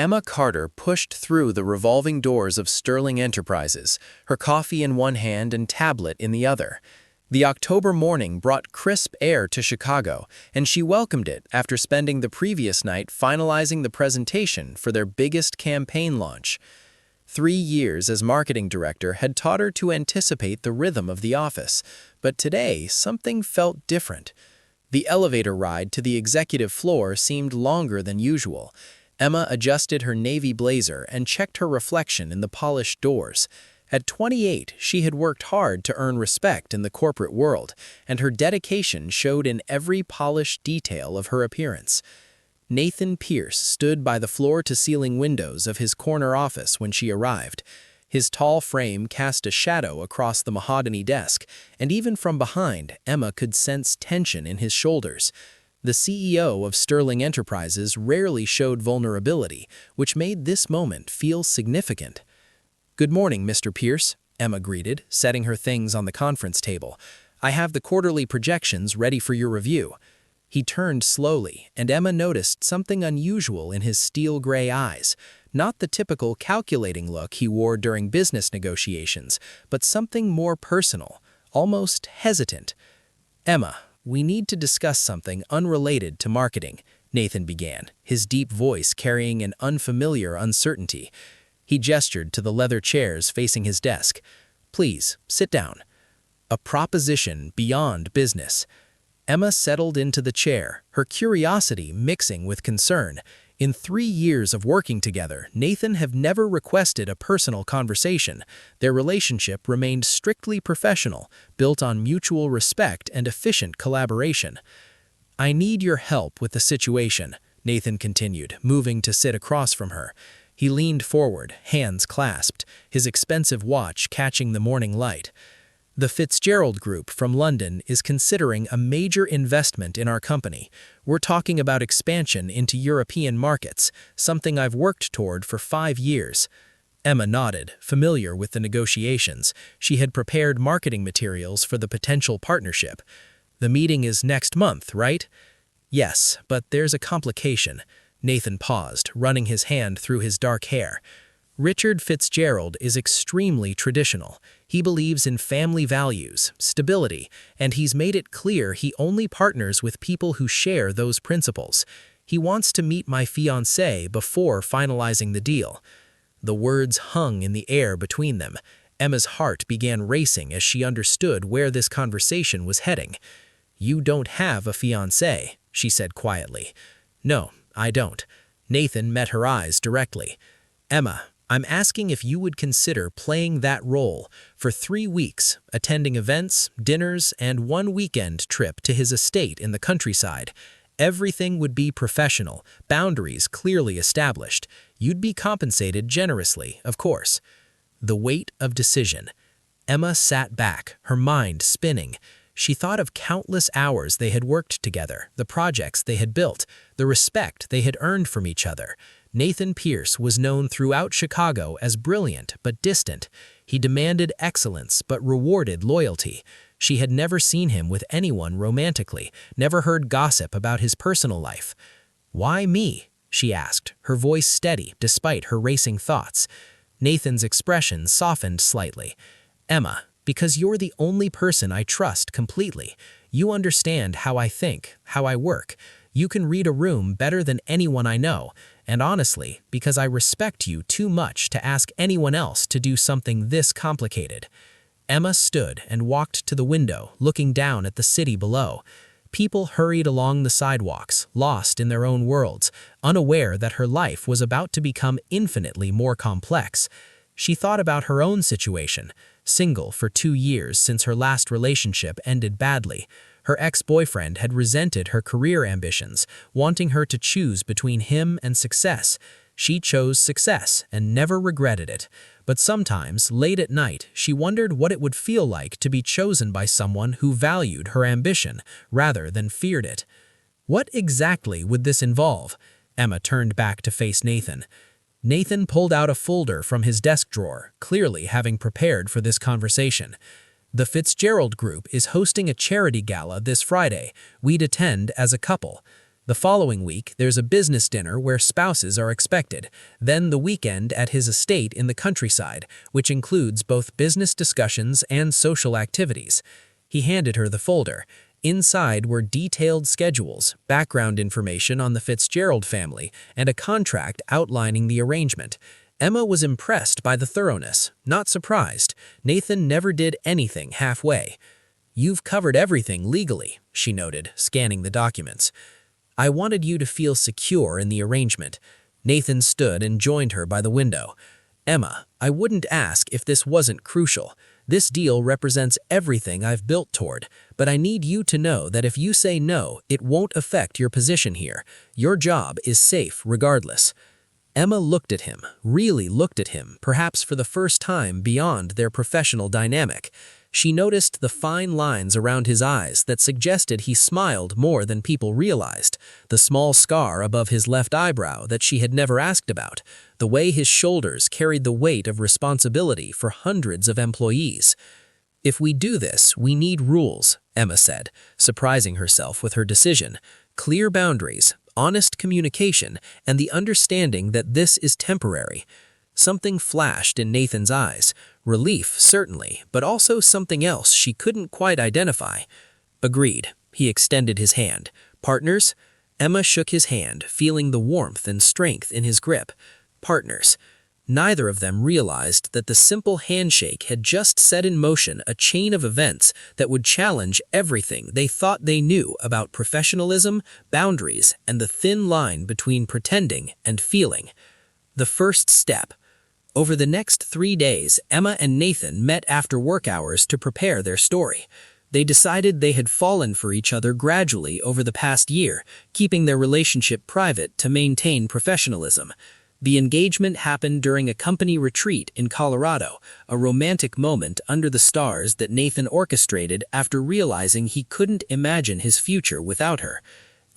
Emma Carter pushed through the revolving doors of Sterling Enterprises, her coffee in one hand and tablet in the other. The October morning brought crisp air to Chicago, and she welcomed it after spending the previous night finalizing the presentation for their biggest campaign launch. 3 years as marketing director had taught her to anticipate the rhythm of the office, but today something felt different. The elevator ride to the executive floor seemed longer than usual. Emma adjusted her navy blazer and checked her reflection in the polished doors. At 28, she had worked hard to earn respect in the corporate world, and her dedication showed in every polished detail of her appearance. Nathan Pierce stood by the floor-to-ceiling windows of his corner office when she arrived. His tall frame cast a shadow across the mahogany desk, and even from behind, Emma could sense tension in his shoulders. The CEO of Sterling Enterprises rarely showed vulnerability, which made this moment feel significant. "Good morning, Mr. Pierce," Emma greeted, setting her things on the conference table. "I have the quarterly projections ready for your review." He turned slowly, and Emma noticed something unusual in his steel-gray eyes. Not the typical calculating look he wore during business negotiations, but something more personal, almost hesitant. "Emma, we need to discuss something unrelated to marketing," Nathan began, his deep voice carrying an unfamiliar uncertainty. He gestured to the leather chairs facing his desk. "Please, sit down." "A proposition beyond business." Emma settled into the chair, her curiosity mixing with concern. In 3 years of working together, Nathan had never requested a personal conversation. Their relationship remained strictly professional, built on mutual respect and efficient collaboration. "I need your help with the situation," Nathan continued, moving to sit across from her. He leaned forward, hands clasped, his expensive watch catching the morning light. "The Fitzgerald Group from London is considering a major investment in our company. We're talking about expansion into European markets, something I've worked toward for 5 years. Emma nodded, familiar with the negotiations. She had prepared marketing materials for the potential partnership. "The meeting is next month, right?" "Yes, but there's a complication." Nathan paused, running his hand through his dark hair. "Richard Fitzgerald is extremely traditional. He believes in family values, stability, and he's made it clear he only partners with people who share those principles. He wants to meet my fiancée before finalizing the deal." The words hung in the air between them. Emma's heart began racing as she understood where this conversation was heading. "You don't have a fiancée," she said quietly. "No, I don't." Nathan met her eyes directly. "Emma, I'm asking if you would consider playing that role for 3 weeks, attending events, dinners, and 1 weekend trip to his estate in the countryside. Everything would be professional, boundaries clearly established. You'd be compensated generously, of course." The weight of decision. Emma sat back, her mind spinning. She thought of countless hours they had worked together, the projects they had built, the respect they had earned from each other. Nathan Pierce was known throughout Chicago as brilliant but distant. He demanded excellence but rewarded loyalty. She had never seen him with anyone romantically, never heard gossip about his personal life. "Why me?" she asked, her voice steady despite her racing thoughts. Nathan's expression softened slightly. "Emma, because you're the only person I trust completely. You understand how I think, how I work. You can read a room better than anyone I know, and honestly, because I respect you too much to ask anyone else to do something this complicated." Emma stood and walked to the window, looking down at the city below. People hurried along the sidewalks, lost in their own worlds, unaware that her life was about to become infinitely more complex. She thought about her own situation, single for 2 years since her last relationship ended badly. Her ex-boyfriend had resented her career ambitions, wanting her to choose between him and success. She chose success and never regretted it. But sometimes, late at night, she wondered what it would feel like to be chosen by someone who valued her ambition rather than feared it. What exactly would this involve? Emma turned back to face Nathan. Nathan pulled out a folder from his desk drawer, clearly having prepared for this conversation. "The Fitzgerald Group is hosting a charity gala this Friday. We'd attend as a couple." The following week, there's a business dinner where spouses are expected, then the weekend at his estate in the countryside, which includes both business discussions and social activities. He handed her the folder. Inside were detailed schedules, background information on the Fitzgerald family, and a contract outlining the arrangement. Emma was impressed by the thoroughness, not surprised. Nathan never did anything halfway. "You've covered everything legally," she noted, scanning the documents. "I wanted you to feel secure in the arrangement." Nathan stood and joined her by the window. "Emma, I wouldn't ask if this wasn't crucial. This deal represents everything I've built toward, but I need you to know that if you say no, it won't affect your position here. Your job is safe regardless." Emma looked at him, really looked at him, perhaps for the first time beyond their professional dynamic. She noticed the fine lines around his eyes that suggested he smiled more than people realized, the small scar above his left eyebrow that she had never asked about, the way his shoulders carried the weight of responsibility for hundreds of employees. "If we do this, we need rules," Emma said, surprising herself with her decision. "Clear boundaries, honest communication, and the understanding that this is temporary." Something flashed in Nathan's eyes. Relief, certainly, but also something else she couldn't quite identify. "Agreed." He extended his hand. "Partners?" Emma shook his hand, feeling the warmth and strength in his grip. Partners. Neither of them realized that the simple handshake had just set in motion a chain of events that would challenge everything they thought they knew about professionalism, boundaries, and the thin line between pretending and feeling. The first step. Over the next 3 days, Emma and Nathan met after work hours to prepare their story. They decided they had fallen for each other gradually over the past year, keeping their relationship private to maintain professionalism. The engagement happened during a company retreat in Colorado, a romantic moment under the stars that Nathan orchestrated after realizing he couldn't imagine his future without her.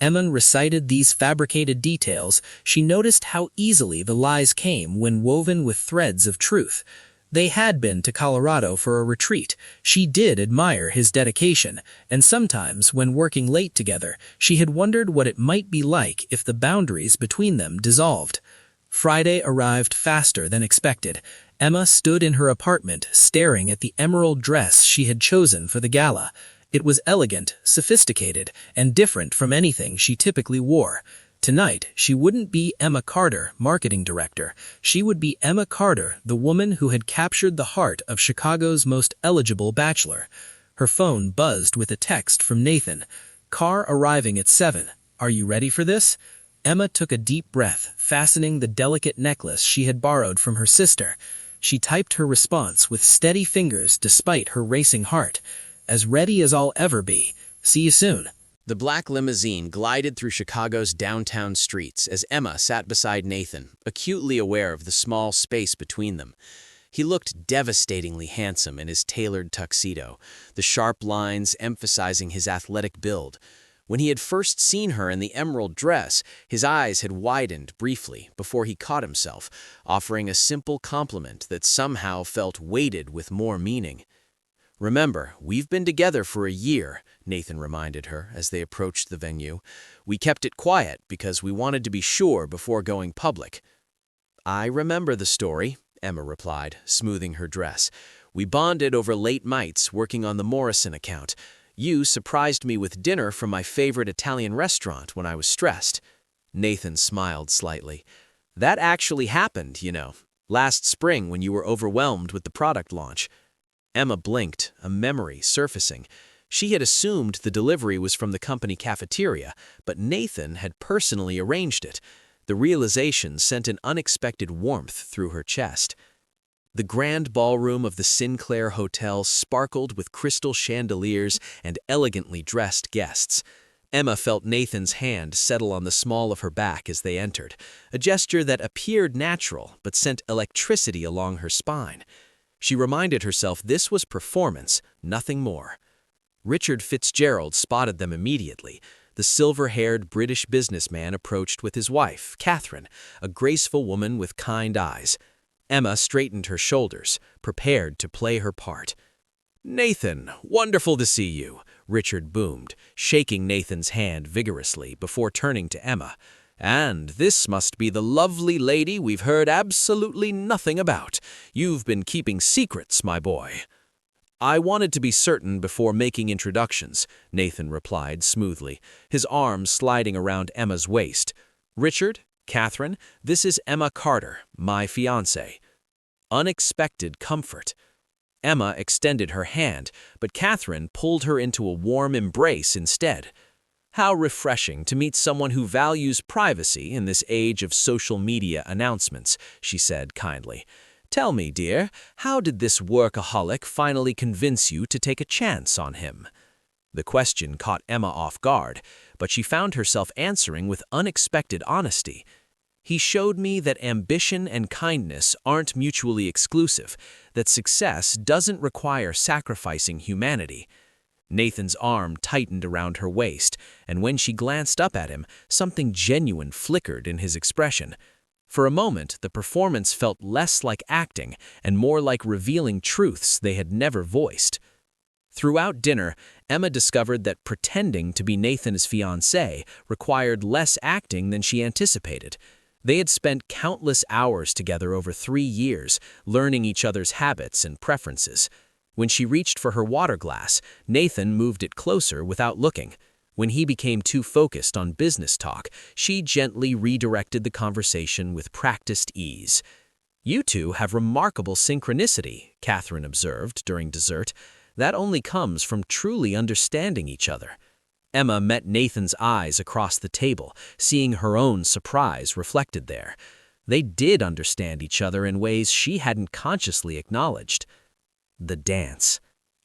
Emma recited these fabricated details. She noticed how easily the lies came when woven with threads of truth. They had been to Colorado for a retreat. She did admire his dedication, and sometimes, when working late together, she had wondered what it might be like if the boundaries between them dissolved. Friday arrived faster than expected. Emma stood in her apartment, staring at the emerald dress she had chosen for the gala. It was elegant, sophisticated, and different from anything she typically wore. Tonight, she wouldn't be Emma Carter, marketing director. She would be Emma Carter, the woman who had captured the heart of Chicago's most eligible bachelor. Her phone buzzed with a text from Nathan. "Car arriving at 7. Are you ready for this?" Emma took a deep breath, fastening the delicate necklace she had borrowed from her sister. She typed her response with steady fingers despite her racing heart. "As ready as I'll ever be. See you soon." The black limousine glided through Chicago's downtown streets as Emma sat beside Nathan, acutely aware of the small space between them. He looked devastatingly handsome in his tailored tuxedo, the sharp lines emphasizing his athletic build. When he had first seen her in the emerald dress, his eyes had widened briefly before he caught himself, offering a simple compliment that somehow felt weighted with more meaning. "Remember, we've been together for a year," Nathan reminded her as they approached the venue. "We kept it quiet because we wanted to be sure before going public." "I remember the story," Emma replied, smoothing her dress. "We bonded over late nights working on the Morrison account. You surprised me with dinner from my favorite Italian restaurant when I was stressed." Nathan smiled slightly. "That actually happened, last spring when you were overwhelmed with the product launch." Emma blinked, a memory surfacing. She had assumed the delivery was from the company cafeteria, but Nathan had personally arranged it. The realization sent an unexpected warmth through her chest. The grand ballroom of the Sinclair Hotel sparkled with crystal chandeliers and elegantly dressed guests. Emma felt Nathan's hand settle on the small of her back as they entered, a gesture that appeared natural but sent electricity along her spine. She reminded herself this was performance, nothing more. Richard Fitzgerald spotted them immediately. The silver-haired British businessman approached with his wife, Catherine, a graceful woman with kind eyes. Emma straightened her shoulders, prepared to play her part. "Nathan, wonderful to see you," Richard boomed, shaking Nathan's hand vigorously before turning to Emma. "And this must be the lovely lady we've heard absolutely nothing about. You've been keeping secrets, my boy." "I wanted to be certain before making introductions," Nathan replied smoothly, his arms sliding around Emma's waist. "Richard, Catherine, this is Emma Carter, my fiancée." Unexpected comfort. Emma extended her hand, but Catherine pulled her into a warm embrace instead. "How refreshing to meet someone who values privacy in this age of social media announcements," she said kindly. "Tell me, dear, how did this workaholic finally convince you to take a chance on him?" The question caught Emma off guard, but she found herself answering with unexpected honesty. "He showed me that ambition and kindness aren't mutually exclusive, that success doesn't require sacrificing humanity." Nathan's arm tightened around her waist, and when she glanced up at him, something genuine flickered in his expression. For a moment, the performance felt less like acting and more like revealing truths they had never voiced. Throughout dinner, Emma discovered that pretending to be Nathan's fiancée required less acting than she anticipated. They had spent countless hours together over 3 years, learning each other's habits and preferences. When she reached for her water glass, Nathan moved it closer without looking. When he became too focused on business talk, she gently redirected the conversation with practiced ease. "You two have remarkable synchronicity," Catherine observed during dessert. "That only comes from truly understanding each other." Emma met Nathan's eyes across the table, seeing her own surprise reflected there. They did understand each other in ways she hadn't consciously acknowledged. The dance.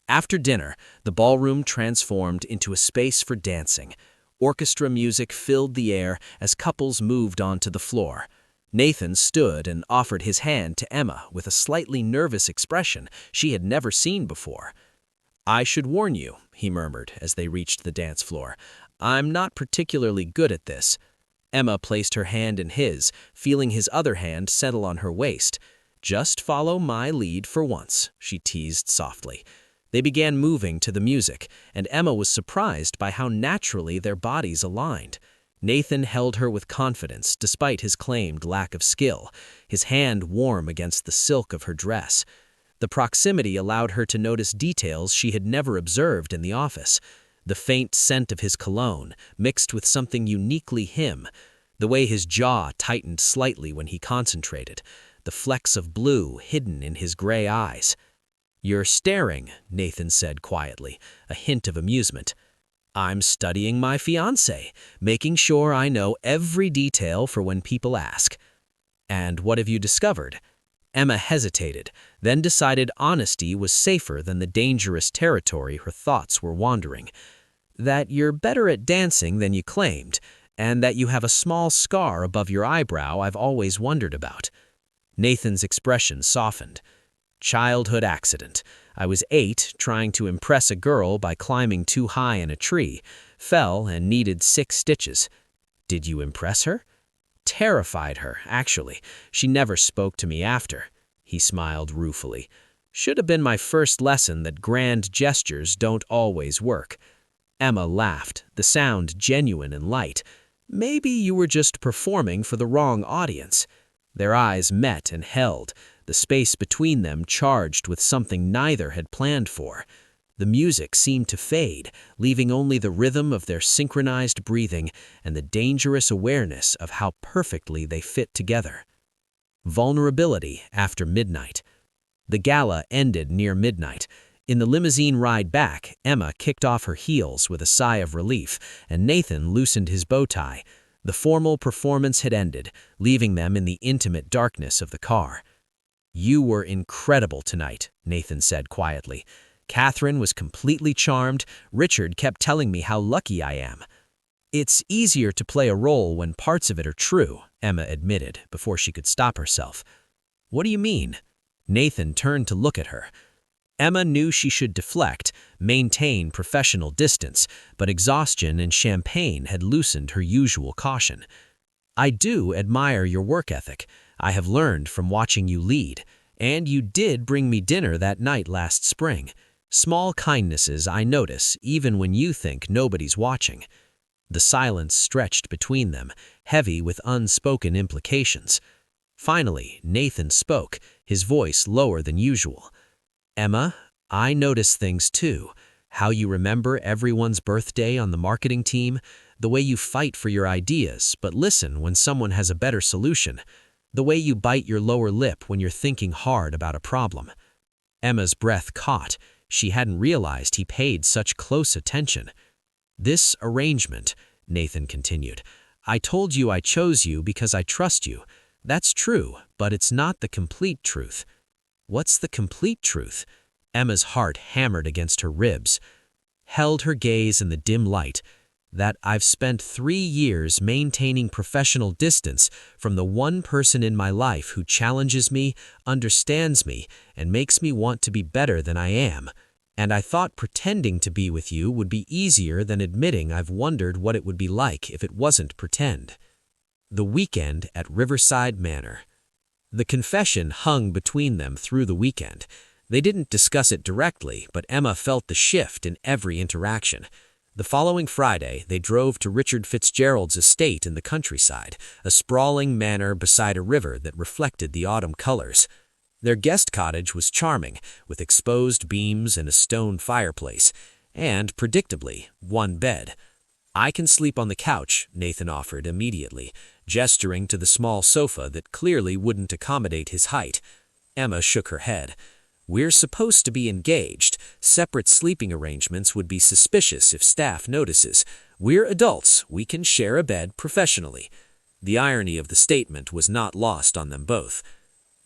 After dinner, the ballroom transformed into a space for dancing. Orchestra music filled the air as couples moved onto the floor. Nathan stood and offered his hand to Emma with a slightly nervous expression she had never seen before. "I should warn you," he murmured as they reached the dance floor. "I'm not particularly good at this." Emma placed her hand in his, feeling his other hand settle on her waist. "Just follow my lead for once," she teased softly. They began moving to the music, and Emma was surprised by how naturally their bodies aligned. Nathan held her with confidence despite his claimed lack of skill, his hand warm against the silk of her dress. The proximity allowed her to notice details she had never observed in the office. The faint scent of his cologne, mixed with something uniquely him. The way his jaw tightened slightly when he concentrated. The flecks of blue hidden in his gray eyes. "You're staring," Nathan said quietly, a hint of amusement. "I'm studying my fiancé, making sure I know every detail for when people ask." "And what have you discovered?" Emma hesitated, then decided honesty was safer than the dangerous territory her thoughts were wandering. "That you're better at dancing than you claimed, and that you have a small scar above your eyebrow I've always wondered about." Nathan's expression softened. "Childhood accident. I was 8, trying to impress a girl by climbing too high in a tree, fell and needed 6 stitches. Did you impress her?" "Terrified her, actually. She never spoke to me after." He smiled ruefully. "Should have been my first lesson that grand gestures don't always work." Emma laughed, the sound genuine and light. "Maybe you were just performing for the wrong audience." Their eyes met and held, the space between them charged with something neither had planned for. The music seemed to fade, leaving only the rhythm of their synchronized breathing and the dangerous awareness of how perfectly they fit together. Vulnerability after midnight. The gala ended near midnight. In the limousine ride back, Emma kicked off her heels with a sigh of relief, and Nathan loosened his bow tie. The formal performance had ended, leaving them in the intimate darkness of the car. "You were incredible tonight," Nathan said quietly. "Catherine was completely charmed. Richard kept telling me how lucky I am." "It's easier to play a role when parts of it are true," Emma admitted before she could stop herself. "What do you mean?" Nathan turned to look at her. Emma knew she should deflect, maintain professional distance, but exhaustion and champagne had loosened her usual caution. "I do admire your work ethic. I have learned from watching you lead, and you did bring me dinner that night last spring." Small kindnesses I notice even when you think nobody's watching." The silence stretched between them, heavy with unspoken implications. Finally, Nathan spoke, his voice lower than usual. "Emma, I notice things too. How you remember everyone's birthday on the marketing team, the way you fight for your ideas but listen when someone has a better solution, the way you bite your lower lip when you're thinking hard about a problem." Emma's breath caught. She hadn't realized he paid such close attention. "This arrangement," Nathan continued, "I told you I chose you because I trust you. That's true, but it's not the complete truth." "What's the complete truth?" Emma's heart hammered against her ribs. Held her gaze in the dim light. "That I've spent 3 years maintaining professional distance from the one person in my life who challenges me, understands me, and makes me want to be better than I am. And I thought pretending to be with you would be easier than admitting I've wondered what it would be like if it wasn't pretend." The weekend at Riverside Manor. The confession hung between them through the weekend. They didn't discuss it directly, but Emma felt the shift in every interaction. The following Friday, they drove to Richard Fitzgerald's estate in the countryside, a sprawling manor beside a river that reflected the autumn colors. Their guest cottage was charming, with exposed beams and a stone fireplace, and, predictably, one bed. "I can sleep on the couch," Nathan offered immediately, gesturing to the small sofa that clearly wouldn't accommodate his height. Emma shook her head. "We're supposed to be engaged. Separate sleeping arrangements would be suspicious if staff notices. We're adults. We can share a bed professionally." The irony of the statement was not lost on them both.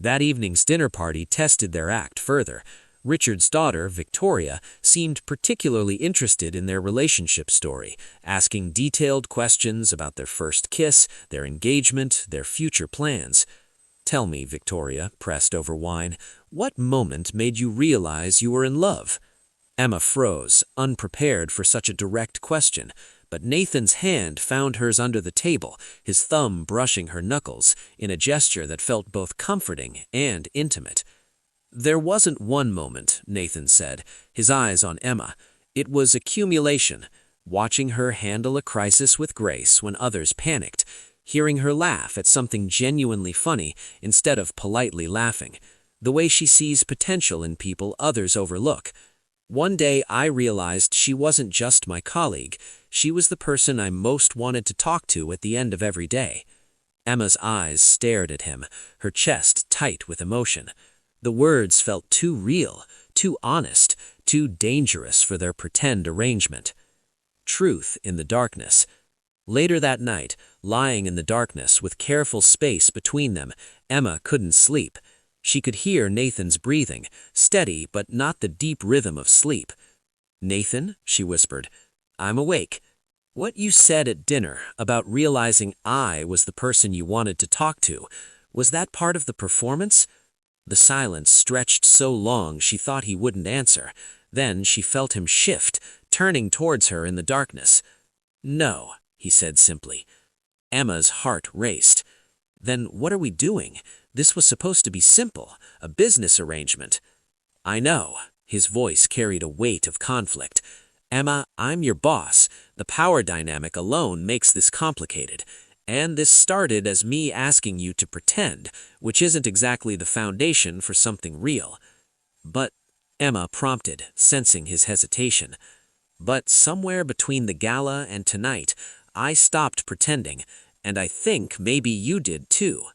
That evening's dinner party tested their act further. Richard's daughter, Victoria, seemed particularly interested in their relationship story, asking detailed questions about their first kiss, their engagement, their future plans. "Tell me," Victoria pressed over wine, "what moment made you realize you were in love?" Emma froze, unprepared for such a direct question, but Nathan's hand found hers under the table, his thumb brushing her knuckles, in a gesture that felt both comforting and intimate. "There wasn't one moment," Nathan said, his eyes on Emma. "It was accumulation, watching her handle a crisis with grace when others panicked, hearing her laugh at something genuinely funny instead of politely laughing, the way she sees potential in people others overlook. One day I realized she wasn't just my colleague, she was the person I most wanted to talk to at the end of every day." Emma's eyes stared at him, her chest tight with emotion. The words felt too real, too honest, too dangerous for their pretend arrangement. Truth in the darkness. Later that night, lying in the darkness with careful space between them, Emma couldn't sleep. She could hear Nathan's breathing, steady but not the deep rhythm of sleep. "Nathan," she whispered, "I'm awake. What you said at dinner about realizing I was the person you wanted to talk to, was that part of the performance?" The silence stretched so long she thought he wouldn't answer. Then she felt him shift, turning towards her in the darkness. "No," he said simply. Emma's heart raced. "Then what are we doing? This was supposed to be simple, a business arrangement." "I know." His voice carried a weight of conflict. "Emma, I'm your boss. The power dynamic alone makes this complicated. And this started as me asking you to pretend, which isn't exactly the foundation for something real." "But," Emma prompted, sensing his hesitation. "But somewhere between the gala and tonight, I stopped pretending, and I think maybe you did too."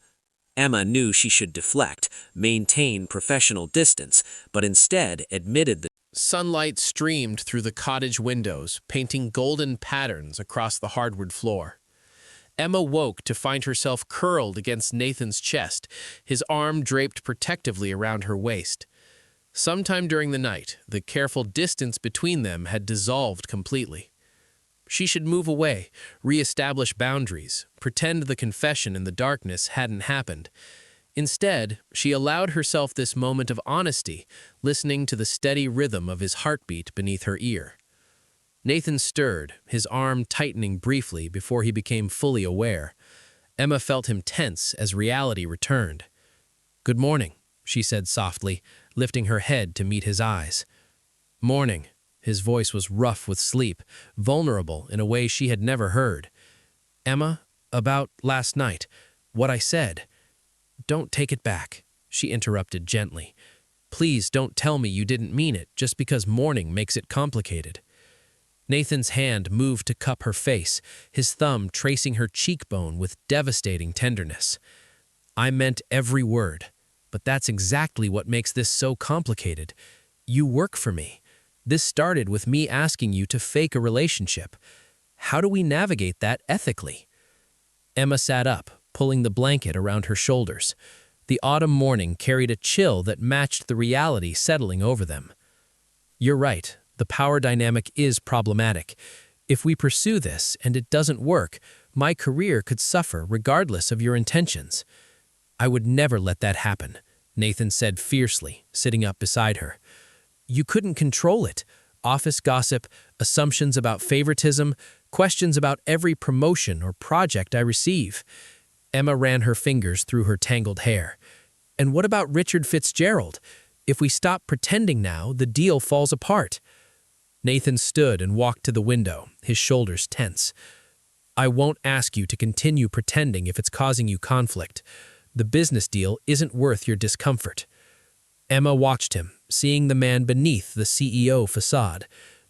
Emma knew she should deflect, maintain professional distance, but instead admitted that Sunlight streamed through the cottage windows, painting golden patterns across the hardwood floor. Emma woke to find herself curled against Nathan's chest, his arm draped protectively around her waist. Sometime during the night, the careful distance between them had dissolved completely. She should move away, re-establish boundaries, pretend the confession in the darkness hadn't happened. Instead, she allowed herself this moment of honesty, listening to the steady rhythm of his heartbeat beneath her ear. Nathan stirred, his arm tightening briefly before he became fully aware. Emma felt him tense as reality returned. "Good morning," she said softly, lifting her head to meet his eyes. Morning. His voice was rough with sleep, vulnerable in a way she had never heard. Emma, about last night, what I said. Don't take it back, she interrupted gently. Please don't tell me you didn't mean it just because mourning makes it complicated. Nathan's hand moved to cup her face, his thumb tracing her cheekbone with devastating tenderness. I meant every word, but that's exactly what makes this so complicated. You work for me. This started with me asking you to fake a relationship. How do we navigate that ethically? Emma sat up, pulling the blanket around her shoulders. The autumn morning carried a chill that matched the reality settling over them. You're right, the power dynamic is problematic. If we pursue this and it doesn't work, my career could suffer regardless of your intentions. I would never let that happen, Nathan said fiercely, sitting up beside her. You couldn't control it. Office gossip, assumptions about favoritism, questions about every promotion or project I receive. Emma ran her fingers through her tangled hair. And what about Richard Fitzgerald? If we stop pretending now, the deal falls apart. Nathan stood and walked to the window, his shoulders tense. I won't ask you to continue pretending if it's causing you conflict. The business deal isn't worth your discomfort. Emma watched him, seeing the man beneath the CEO facade,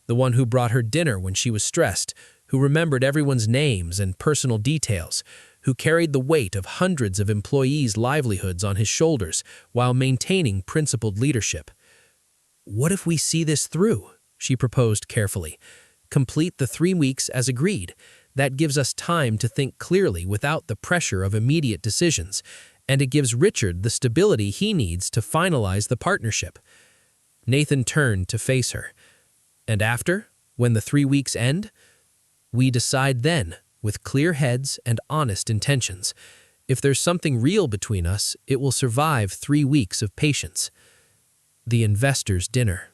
the one who brought her dinner when she was stressed, who remembered everyone's names and personal details, who carried the weight of hundreds of employees' livelihoods on his shoulders while maintaining principled leadership. What if we see this through? She proposed carefully. Complete the 3 weeks as agreed. That gives us time to think clearly without the pressure of immediate decisions, and it gives Richard the stability he needs to finalize the partnership. Nathan turned to face her. And after, when the 3 weeks end? We decide then, with clear heads and honest intentions. If there's something real between us, it will survive 3 weeks of patience. The investors' dinner.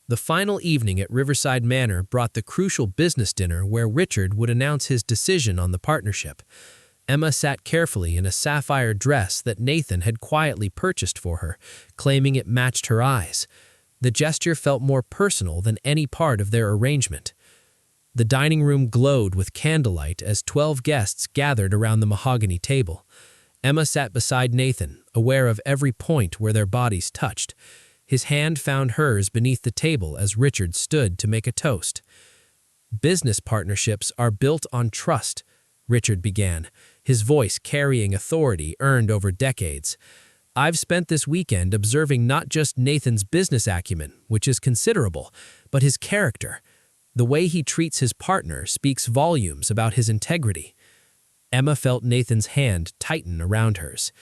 The final evening at Riverside Manor brought the crucial business dinner where Richard would announce his decision on the partnership. Emma sat carefully in a sapphire dress that Nathan had quietly purchased for her, claiming it matched her eyes. The gesture felt more personal than any part of their arrangement. The dining room glowed with candlelight as 12 guests gathered around the mahogany table. Emma sat beside Nathan, aware of every point where their bodies touched. His hand found hers beneath the table as Richard stood to make a toast. Business partnerships are built on trust, Richard began, his voice carrying authority earned over decades. I've spent this weekend observing not just Nathan's business acumen, which is considerable, but his character. The way he treats his partner speaks volumes about his integrity. Emma felt Nathan's hand tighten around hers.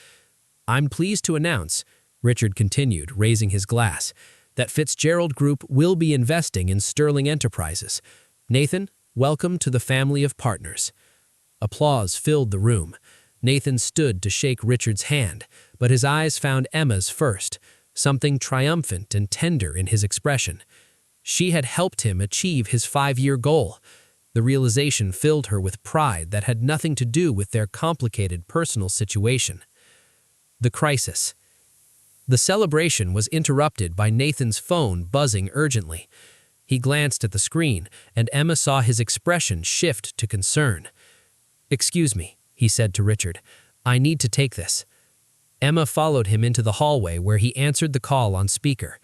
I'm pleased to announce, Richard continued, raising his glass, that Fitzgerald Group will be investing in Sterling Enterprises. Nathan, welcome to the family of partners. Applause filled the room. Nathan stood to shake Richard's hand, but his eyes found Emma's first, something triumphant and tender in his expression. She had helped him achieve his 5-year goal. The realization filled her with pride that had nothing to do with their complicated personal situation. The crisis. The celebration was interrupted by Nathan's phone buzzing urgently. He glanced at the screen, and Emma saw his expression shift to concern. Excuse me, he said to Richard. I need to take this. Emma followed him into the hallway where he answered the call on speaker.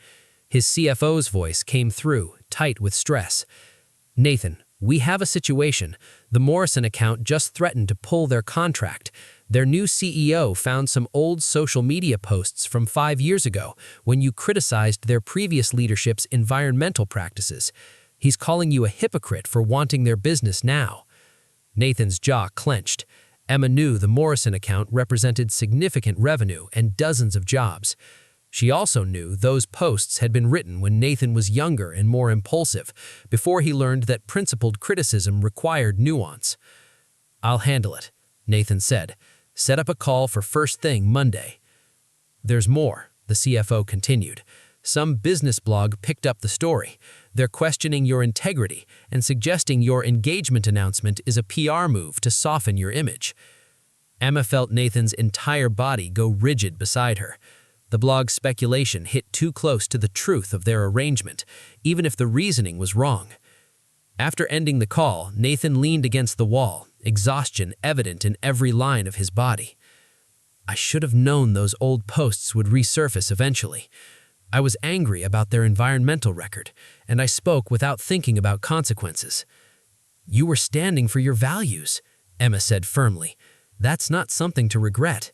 His CFO's voice came through, tight with stress. Nathan, we have a situation. The Morrison account just threatened to pull their contract. Their new CEO found some old social media posts from 5 years ago when you criticized their previous leadership's environmental practices. He's calling you a hypocrite for wanting their business now. Nathan's jaw clenched. Emma knew the Morrison account represented significant revenue and dozens of jobs. She also knew those posts had been written when Nathan was younger and more impulsive, before he learned that principled criticism required nuance. I'll handle it, Nathan said. Set up a call for first thing Monday. There's more, the CFO continued. Some business blog picked up the story. They're questioning your integrity and suggesting your engagement announcement is a PR move to soften your image. Emma felt Nathan's entire body go rigid beside her. The blog's speculation hit too close to the truth of their arrangement, even if the reasoning was wrong. After ending the call, Nathan leaned against the wall, exhaustion evident in every line of his body. I should have known those old posts would resurface eventually. I was angry about their environmental record, and I spoke without thinking about consequences. You were standing for your values, Emma said firmly. That's not something to regret.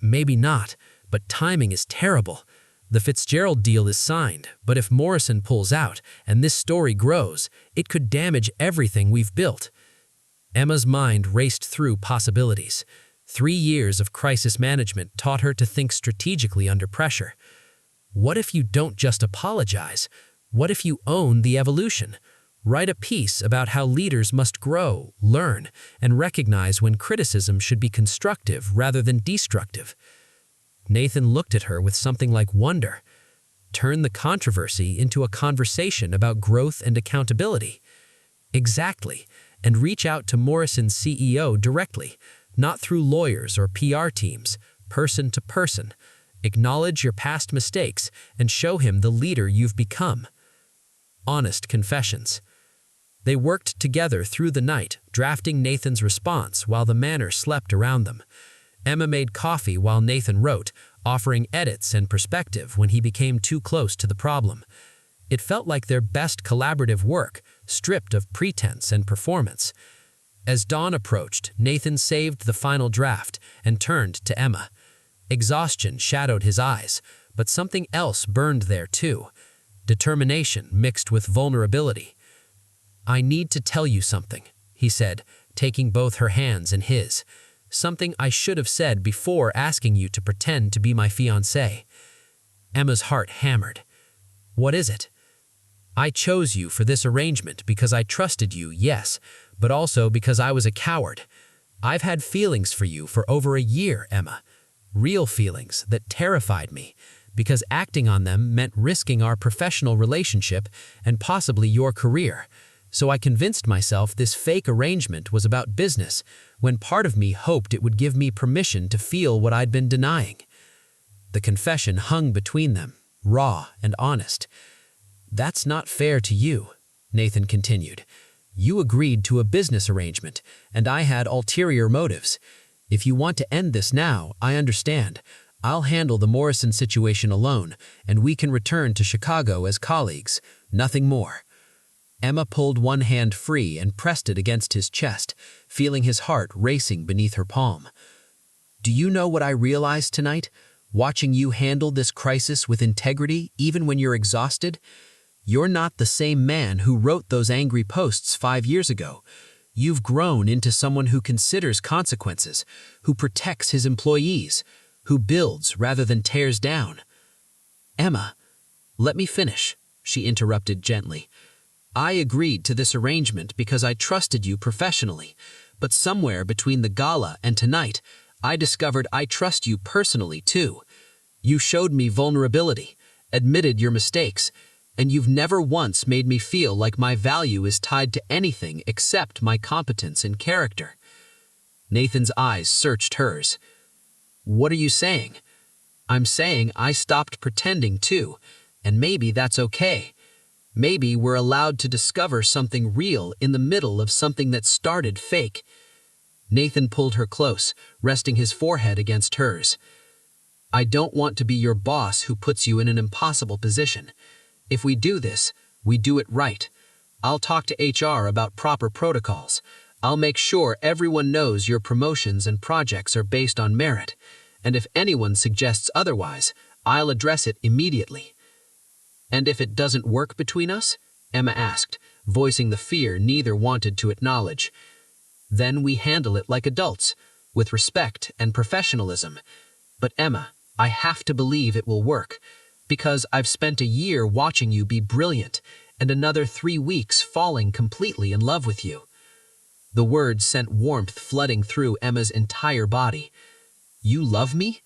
Maybe not, but timing is terrible. The Fitzgerald deal is signed, but if Morrison pulls out and this story grows, it could damage everything we've built. Emma's mind raced through possibilities. 3 years of crisis management taught her to think strategically under pressure. What if you don't just apologize? What if you own the evolution? Write a piece about how leaders must grow, learn, and recognize when criticism should be constructive rather than destructive. Nathan looked at her with something like wonder. Turn the controversy into a conversation about growth and accountability. Exactly, and reach out to Morrison's CEO directly, not through lawyers or PR teams, person to person. Acknowledge your past mistakes and show him the leader you've become. Honest confessions. They worked together through the night, drafting Nathan's response while the manor slept around them. Emma made coffee while Nathan wrote, offering edits and perspective when he became too close to the problem. It felt like their best collaborative work, stripped of pretense and performance. As dawn approached, Nathan saved the final draft and turned to Emma. Exhaustion shadowed his eyes, but something else burned there too. Determination mixed with vulnerability. I need to tell you something, he said, taking both her hands in his. Something I should have said before asking you to pretend to be my fiancée. Emma's heart hammered. What is it? I chose you for this arrangement because I trusted you, yes, but also because I was a coward. I've had feelings for you for over a year, Emma. Real feelings that terrified me, because acting on them meant risking our professional relationship and possibly your career. So I convinced myself this fake arrangement was about business, when part of me hoped it would give me permission to feel what I'd been denying. The confession hung between them, raw and honest. That's not fair to you, Nathan continued. You agreed to a business arrangement, and I had ulterior motives. If you want to end this now, I understand. I'll handle the Morrison situation alone, and we can return to Chicago as colleagues, nothing more. Emma pulled one hand free and pressed it against his chest, feeling his heart racing beneath her palm. Do you know what I realized tonight? Watching you handle this crisis with integrity, even when you're exhausted? You're not the same man who wrote those angry posts 5 years ago. You've grown into someone who considers consequences, who protects his employees, who builds rather than tears down. Emma, let me finish, she interrupted gently. I agreed to this arrangement because I trusted you professionally, but somewhere between the gala and tonight, I discovered I trust you personally too. You showed me vulnerability, admitted your mistakes, and you've never once made me feel like my value is tied to anything except my competence and character. Nathan's eyes searched hers. What are you saying? I'm saying I stopped pretending too, and maybe that's okay. Maybe we're allowed to discover something real in the middle of something that started fake. Nathan pulled her close, resting his forehead against hers. I don't want to be your boss who puts you in an impossible position. If we do this, we do it right. I'll talk to HR about proper protocols. I'll make sure everyone knows your promotions and projects are based on merit. And if anyone suggests otherwise, I'll address it immediately. And if it doesn't work between us? Emma asked, voicing the fear neither wanted to acknowledge. Then we handle it like adults, with respect and professionalism. But Emma, I have to believe it will work, because I've spent a year watching you be brilliant and another 3 weeks falling completely in love with you. The words sent warmth flooding through Emma's entire body. You love me?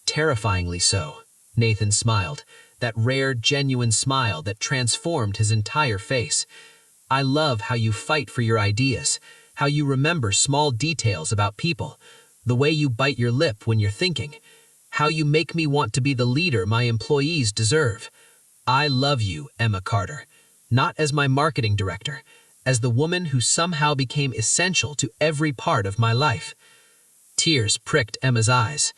Terrifyingly so, Nathan smiled, that rare, genuine smile that transformed his entire face. I love how you fight for your ideas, how you remember small details about people, the way you bite your lip when you're thinking, how you make me want to be the leader my employees deserve. I love you, Emma Carter, not as my marketing director, as the woman who somehow became essential to every part of my life." Tears pricked Emma's eyes.